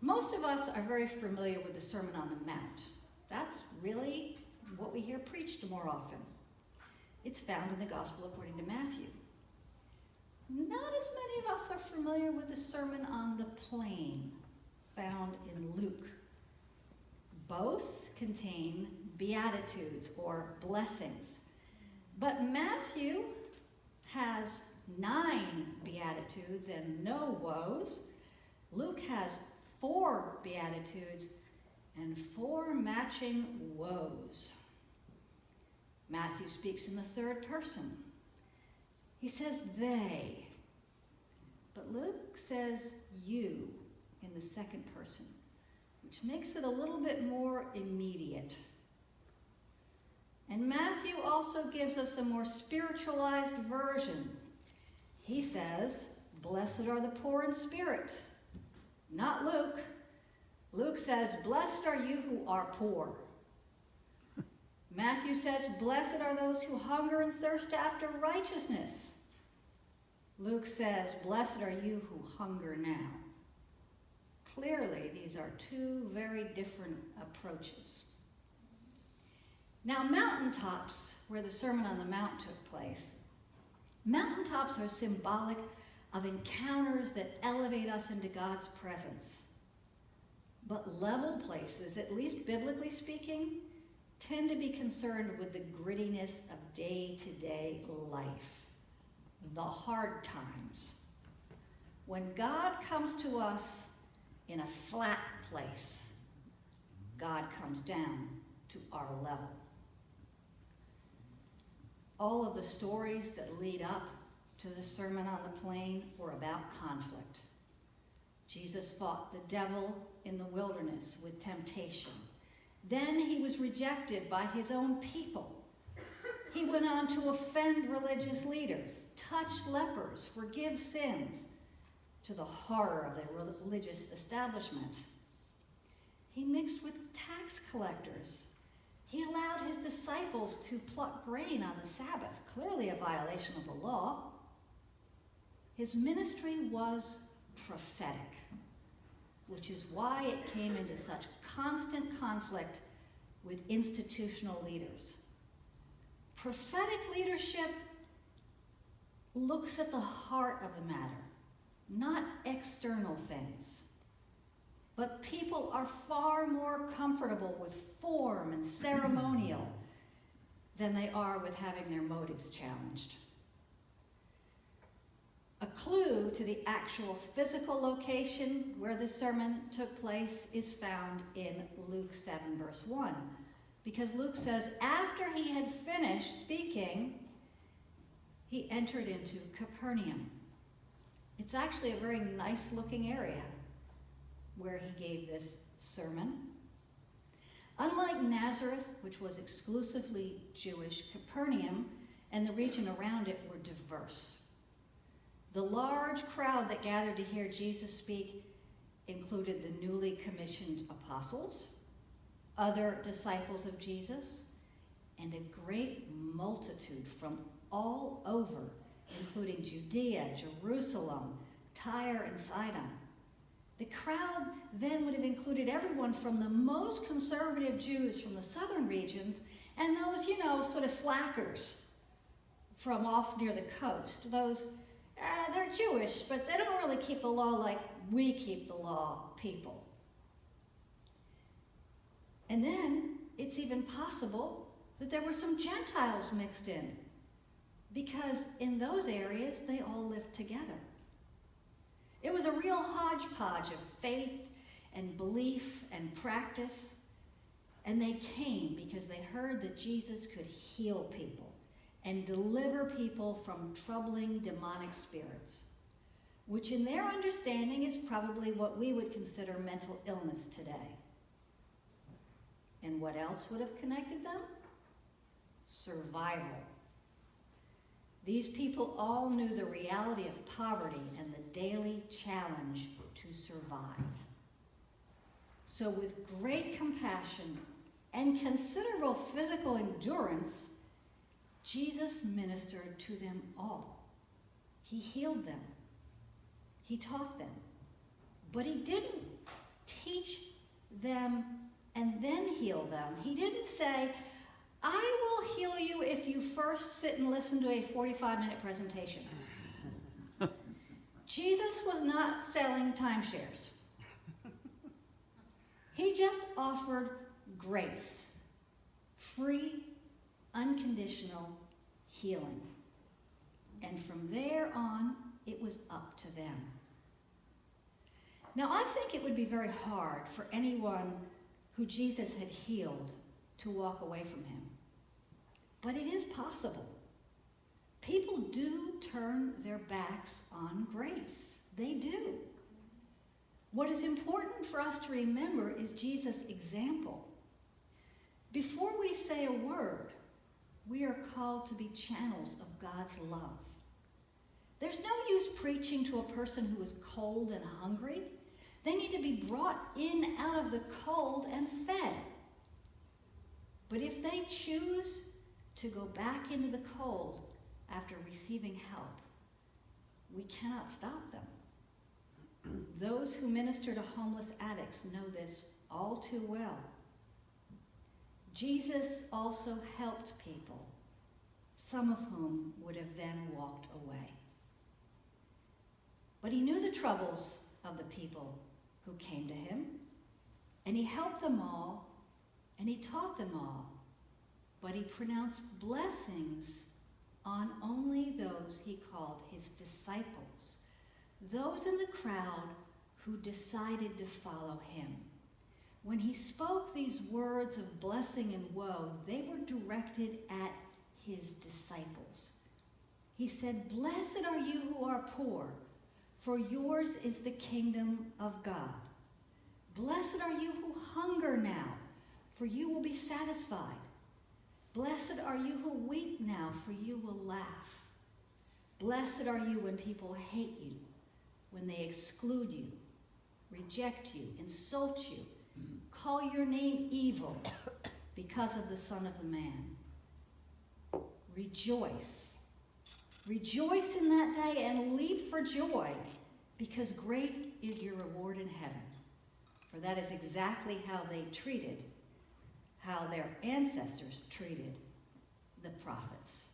Most of us are very familiar with the Sermon on the Mount. That's really what we hear preached more often. It's found in the Gospel according to Matthew. Not as many of us are familiar with the Sermon on the Plain, found in Luke. Both contain beatitudes or blessings. But Matthew has 9 beatitudes and no woes. Luke has 4 beatitudes and 4 matching woes. Matthew speaks in the third person. He says they, but Luke says you in the second person, which makes it a little bit more immediate. And Matthew also gives us a more spiritualized version. He says, blessed are the poor in spirit. Not Luke. Luke says, blessed are you who are poor. Matthew says, blessed are those who hunger and thirst after righteousness. Luke says, blessed are you who hunger now. Clearly, these are 2 very different approaches. Now, mountaintops, where the Sermon on the Mount took place, mountaintops are symbolic of encounters that elevate us into God's presence. But level places, at least biblically speaking, tend to be concerned with the grittiness of day-to-day life, the hard times. When God comes to us in a flat place, God comes down to our level. All of the stories that lead up to the Sermon on the Plain were about conflict. Jesus fought the devil in the wilderness with temptation. Then he was rejected by his own people. He went on to offend religious leaders, touch lepers, forgive sins, to the horror of the religious establishment. He mixed with tax collectors. He allowed his disciples to pluck grain on the Sabbath, clearly a violation of the law. His ministry was prophetic, which is why it came into such constant conflict with institutional leaders. Prophetic leadership looks at the heart of the matter, not external things. But people are far more comfortable with form and ceremonial than they are with having their motives challenged. A clue to the actual physical location where the sermon took place is found in Luke 7, verse 1. Because Luke says, after he had finished speaking, he entered into Capernaum. It's actually a very nice looking area where he gave this sermon. Unlike Nazareth, which was exclusively Jewish, Capernaum and the region around it were diverse. The large crowd that gathered to hear Jesus speak included the newly commissioned apostles, other disciples of Jesus, and a great multitude from all over, including Judea, Jerusalem, Tyre, and Sidon. The crowd then would have included everyone from the most conservative Jews from the southern regions and those, sort of slackers from off near the coast. Those, they're Jewish, but they don't really keep the law like we keep the law people. And then it's even possible that there were some Gentiles mixed in, because in those areas they all lived together. It was a real hodgepodge of faith and belief and practice, and they came because they heard that Jesus could heal people and deliver people from troubling demonic spirits, which in their understanding is probably what we would consider mental illness today. And what else would have connected them? Survival. These people all knew the reality of poverty and the daily challenge to survive. So with great compassion and considerable physical endurance, Jesus ministered to them all. He healed them. He taught them. But he didn't teach them and then heal them. He didn't say, I will heal you if you first sit and listen to a 45-minute presentation. Jesus was not selling timeshares. He just offered grace, free, unconditional healing. And from there on, it was up to them. Now, I think it would be very hard for anyone who Jesus had healed to walk away from him. But it is possible. People do turn their backs on grace. They do. What is important for us to remember is Jesus' example. Before we say a word, we are called to be channels of God's love. There's no use preaching to a person who is cold and hungry. They need to be brought in out of the cold and fed. But if they choose to go back into the cold after receiving help, we cannot stop them. Those who minister to homeless addicts know this all too well. Jesus also helped people, some of whom would have then walked away. But he knew the troubles of the people who came to him, and he helped them all, and he taught them all, but he pronounced blessings on only those he called his disciples, those in the crowd who decided to follow him. When he spoke these words of blessing and woe, they were directed at his disciples. He said, "Blessed are you who are poor, for yours is the kingdom of God. Blessed are you who hunger now, for you will be satisfied. Blessed are you who weep now, for you will laugh. Blessed are you when people hate you, when they exclude you, reject you, insult you, call your name evil because of the Son of the Man. Rejoice. Rejoice in that day and leap for joy, because great is your reward in heaven. For that is exactly how their ancestors treated the prophets."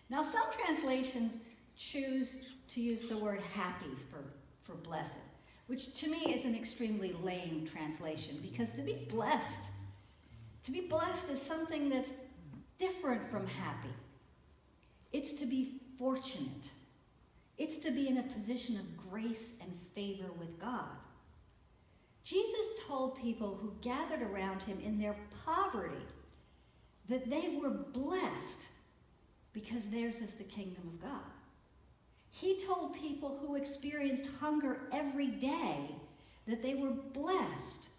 Now, some translations choose to use the word happy for blessed, which to me is an extremely lame translation, because to be blessed is something that's different from happy. It's to be fortunate. It's to be in a position of grace and favor with God. Jesus told people who gathered around him in their poverty that they were blessed because theirs is the kingdom of God. He told people who experienced hunger every day that they were blessed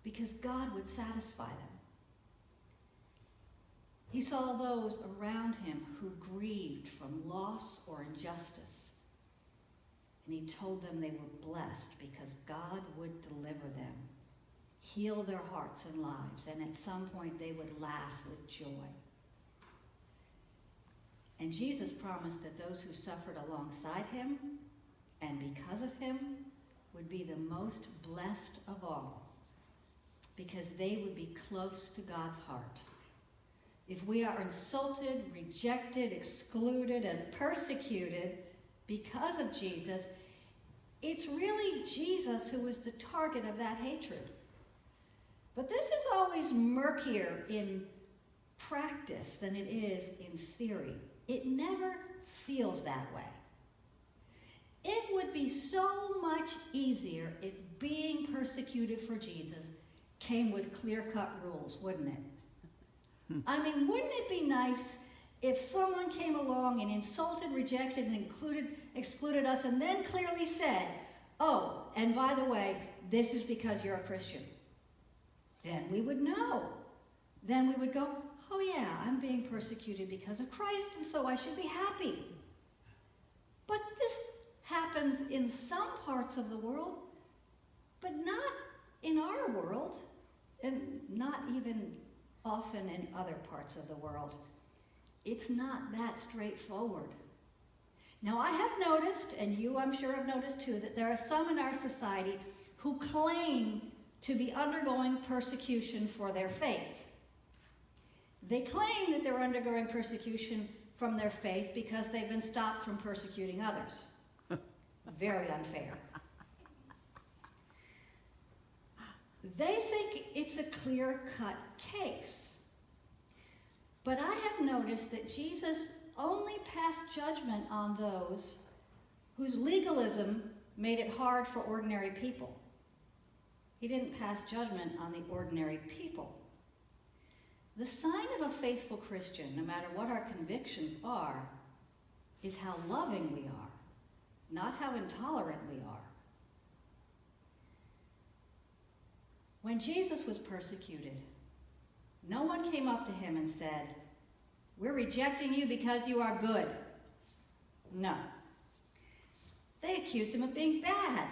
because God would satisfy them. He saw those around him who grieved from loss or injustice, and he told them they were blessed because God would deliver them, heal their hearts and lives, and at some point they would laugh with joy. And Jesus promised that those who suffered alongside him and because of him would be the most blessed of all, because they would be close to God's heart. If we are insulted, rejected, excluded, and persecuted because of Jesus, it's really Jesus who is the target of that hatred. But this is always murkier in practice than it is in theory. It never feels that way. It would be so much easier if being persecuted for Jesus came with clear-cut rules, wouldn't it? I mean, wouldn't it be nice if someone came along and insulted, rejected, and excluded us, and then clearly said, "Oh, and by the way, this is because you're a Christian"? Then we would know. Then we would go, "Oh yeah, I'm being persecuted because of Christ, and so I should be happy." But this happens in some parts of the world, but not in our world, and not even often in other parts of the world. It's not that straightforward. Now, I have noticed, and you I'm sure have noticed too, that there are some in our society who claim to be undergoing persecution for their faith. They claim that they're undergoing persecution from their faith because they've been stopped from persecuting others. Very unfair. They think it's a clear-cut case. But I have noticed that Jesus only passed judgment on those whose legalism made it hard for ordinary people. He didn't pass judgment on the ordinary people. The sign of a faithful Christian, no matter what our convictions are, is how loving we are, not how intolerant we are. When Jesus was persecuted, no one came up to him and said, "We're rejecting you because you are good." No. They accused him of being bad.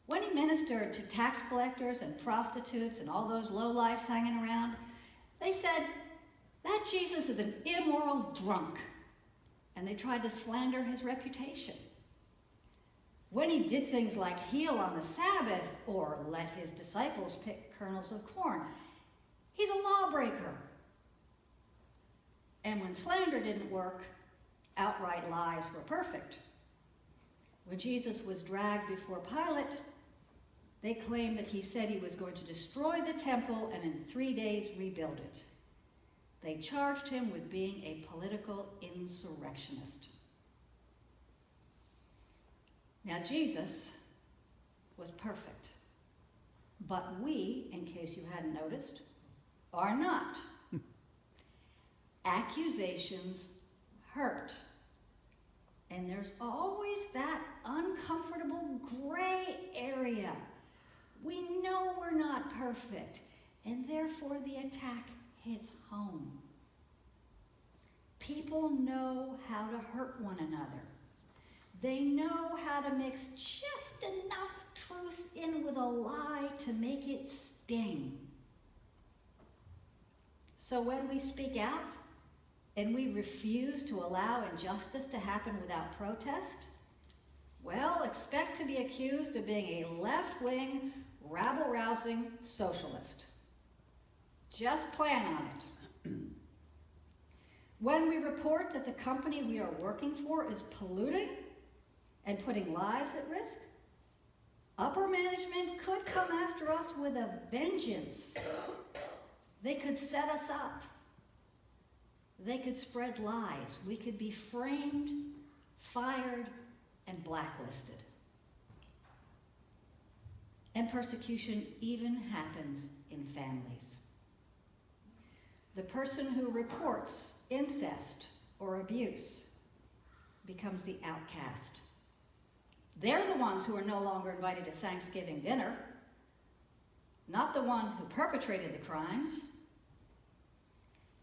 When he ministered to tax collectors and prostitutes and all those lowlifes hanging around, they said, "That Jesus is an immoral drunk." And they tried to slander his reputation. When he did things like heal on the Sabbath or let his disciples pick kernels of corn, he's a lawbreaker. And when slander didn't work, outright lies were perfect. When Jesus was dragged before Pilate, they claimed that he said he was going to destroy the temple and in 3 days rebuild it. They charged him with being a political insurrectionist. Now, Jesus was perfect, but we, in case you hadn't noticed, are not. Accusations hurt. And there's always that uncomfortable gray area. We know we're not perfect, and therefore the attack hits home. People know how to hurt one another. They know how to mix just enough truth in with a lie to make it sting. So when we speak out and we refuse to allow injustice to happen without protest, well, expect to be accused of being a left-wing, rabble-rousing socialist. Just plan on it. When we report that the company we are working for is polluting and putting lives at risk, upper management could come after us with a vengeance. They could set us up. They could spread lies. We could be framed, fired, and blacklisted. And persecution even happens in families. The person who reports incest or abuse becomes the outcast. They're the ones who are no longer invited to Thanksgiving dinner, not the one who perpetrated the crimes.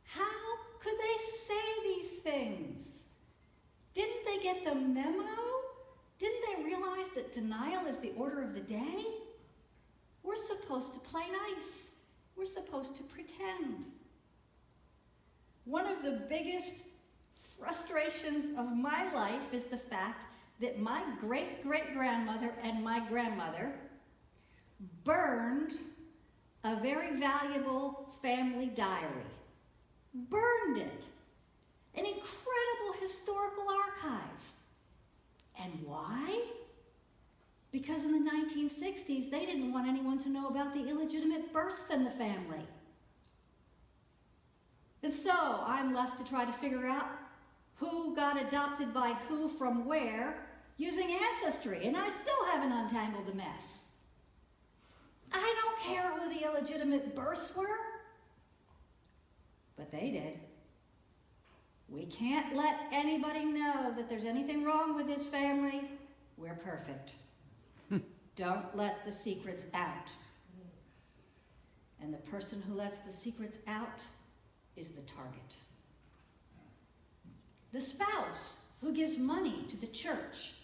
How could they say these things? Didn't they get the memo? Didn't they realize that denial is the order of the day? We're supposed to play nice. We're supposed to pretend. One of the biggest frustrations of my life is the fact that my great-great-grandmother and my grandmother burned a very valuable family diary. Burned it. An incredible historical archive. And why? Because in the 1960s, they didn't want anyone to know about the illegitimate births in the family. And so I'm left to try to figure out who got adopted by who from where using Ancestry, and I still haven't untangled the mess. I don't care who the illegitimate births were, but they did. We can't let anybody know that there's anything wrong with this family. We're perfect. Don't let the secrets out. And the person who lets the secrets out is the target. The spouse who gives money to the church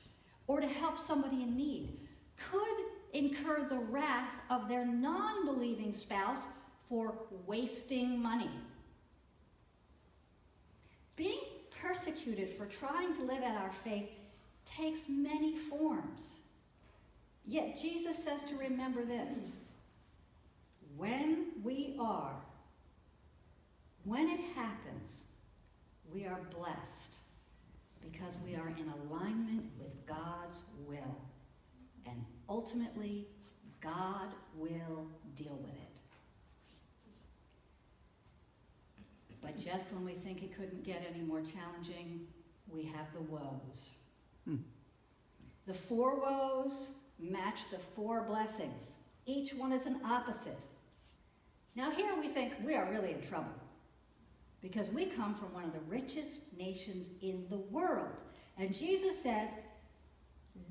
or to help somebody in need could incur the wrath of their non-believing spouse for wasting money. Being persecuted for trying to live out our faith takes many forms. Yet Jesus says to remember this. When it happens, we are blessed because we are in alignment with God's will. And ultimately, God will deal with it. But just when we think it couldn't get any more challenging, we have the woes. The 4 woes match the 4 blessings. Each one is an opposite. Now here we think we are really in trouble because we come from one of the richest nations in the world. And Jesus says,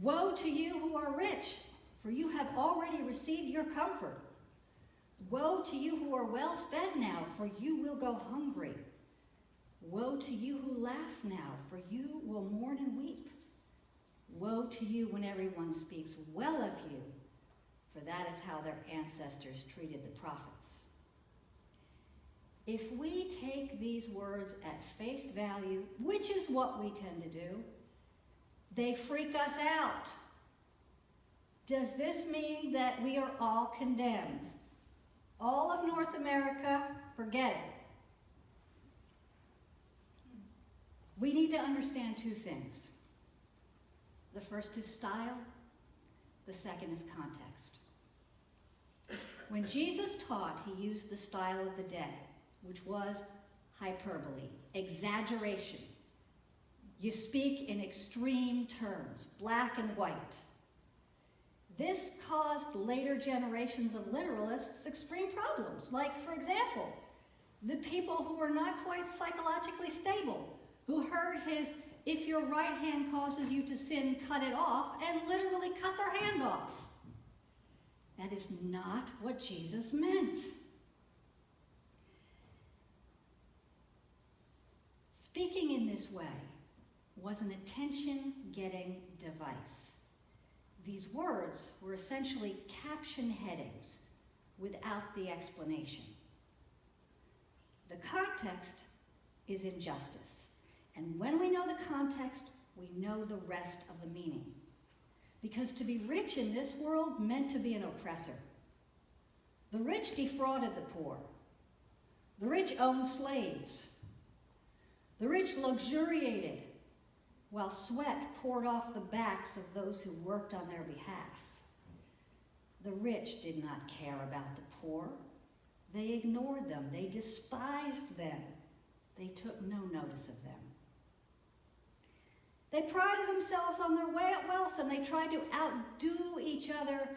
woe to you who are rich, for you have already received your comfort. Woe to you who are well fed now, for you will go hungry. Woe to you who laugh now, for you will mourn and weep. Woe to you when everyone speaks well of you, for that is how their ancestors treated the prophets. If we take these words at face value, which is what we tend to do, they freak us out. Does this mean that we are all condemned? All of North America, forget it. We need to understand 2 things. The first is style, the second is context. When Jesus taught, he used the style of the day, which was hyperbole, exaggeration. You speak in extreme terms, black and white. This caused later generations of literalists extreme problems. Like, for example, the people who were not quite psychologically stable, who heard his, if your right hand causes you to sin, cut it off, and literally cut their hand off. That is not what Jesus meant. Speaking in this way was an attention-getting device. These words were essentially caption headings without the explanation. The context is injustice. And when we know the context, we know the rest of the meaning. Because to be rich in this world meant to be an oppressor. The rich defrauded the poor. The rich owned slaves. The rich luxuriated while sweat poured off the backs of those who worked on their behalf. The rich did not care about the poor. They ignored them. They despised them. They took no notice of them. They prided themselves on their wealth, and they tried to outdo each other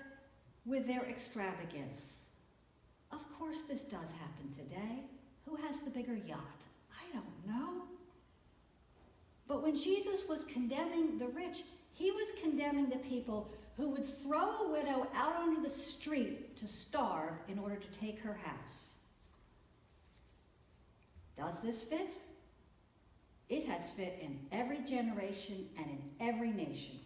with their extravagance. Of course, this does happen today. Who has the bigger yacht? I don't know. But when Jesus was condemning the rich, he was condemning the people who would throw a widow out onto the street to starve in order to take her house. Does this fit? It has fit in every generation and in every nation,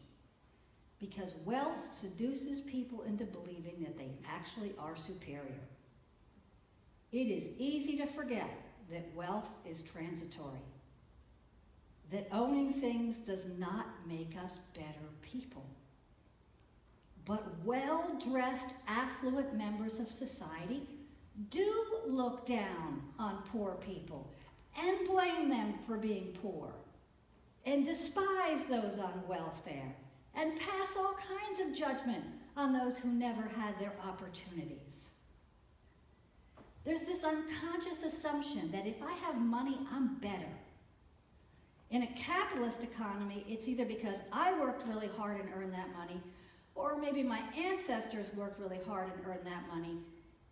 because wealth seduces people into believing that they actually are superior. It is easy to forget that wealth is transitory, that owning things does not make us better people. But well-dressed, affluent members of society do look down on poor people and blame them for being poor, and despise those on welfare, and pass all kinds of judgment on those who never had their opportunities. There's this unconscious assumption that if I have money, I'm better. In a capitalist economy, it's either because I worked really hard and earned that money, or maybe my ancestors worked really hard and earned that money,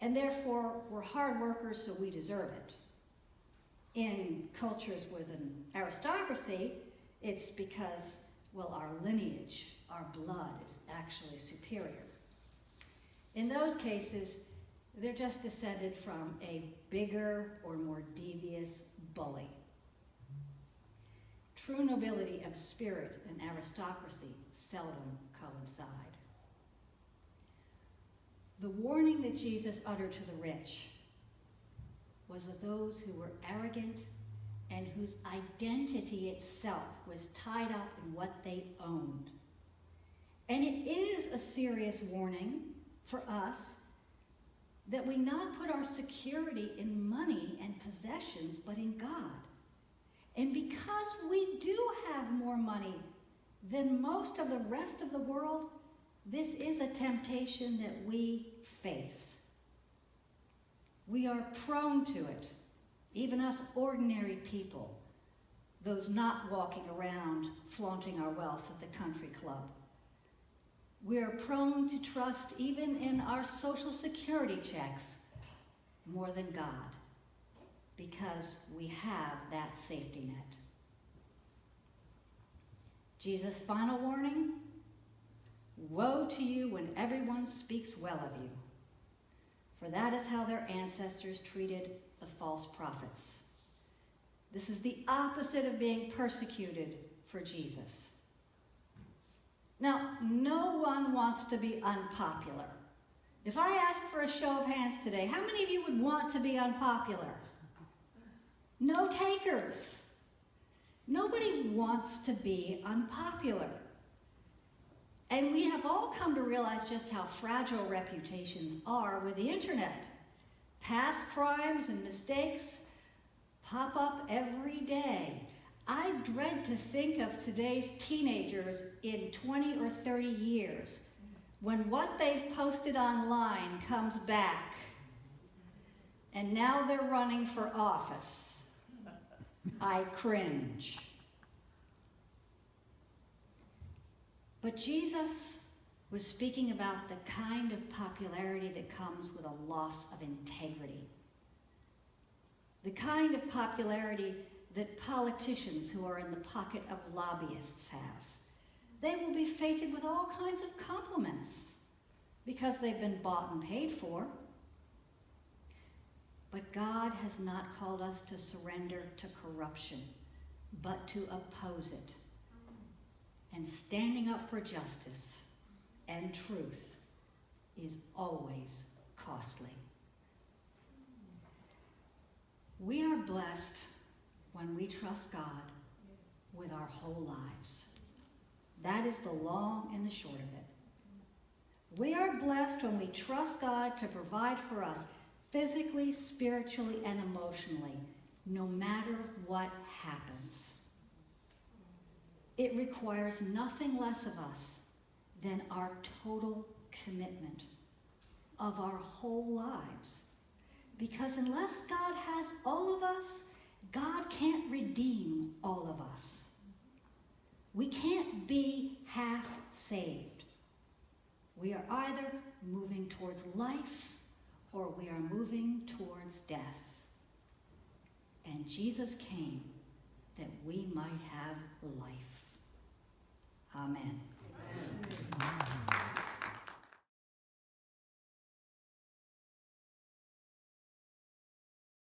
and therefore we're hard workers, so we deserve it. In cultures with an aristocracy, it's because, well, our lineage, our blood is actually superior. In those cases, they're just descended from a bigger or more devious bully. True nobility of spirit and aristocracy seldom coincide. The warning that Jesus uttered to the rich was of those who were arrogant and whose identity itself was tied up in what they owned. And it is a serious warning for us that we not put our security in money and possessions, but in God. And because we do have more money than most of the rest of the world, this is a temptation that we face. We are prone to it, even us ordinary people, those not walking around flaunting our wealth at the country club. We are prone to trust even in our Social Security checks more than God, because we have that safety net. Jesus' final warning: woe to you when everyone speaks well of you, for that is how their ancestors treated the false prophets. This is the opposite of being persecuted for Jesus. Now, no one wants to be unpopular. If I asked for a show of hands today, how many of you would want to be unpopular? No takers. Nobody wants to be unpopular. And we have all come to realize just how fragile reputations are with the internet. Past crimes and mistakes pop up every day. I dread to think of today's teenagers in 20 or 30 years when what they've posted online comes back and now they're running for office. I cringe. But Jesus was speaking about the kind of popularity that comes with a loss of integrity. The kind of popularity that politicians who are in the pocket of lobbyists have. They will be feted with all kinds of compliments because they've been bought and paid for. But God has not called us to surrender to corruption, but to oppose it. And standing up for justice and truth is always costly. We are blessed when we trust God with our whole lives. That is the long and the short of it. We are blessed when we trust God to provide for us physically, spiritually, and emotionally, no matter what happens. It requires nothing less of us than our total commitment of our whole lives. Because unless God has all of us, God can't redeem all of us. We can't be half saved. We are either moving towards life or we are moving towards death. And Jesus came that we might have life. Amen.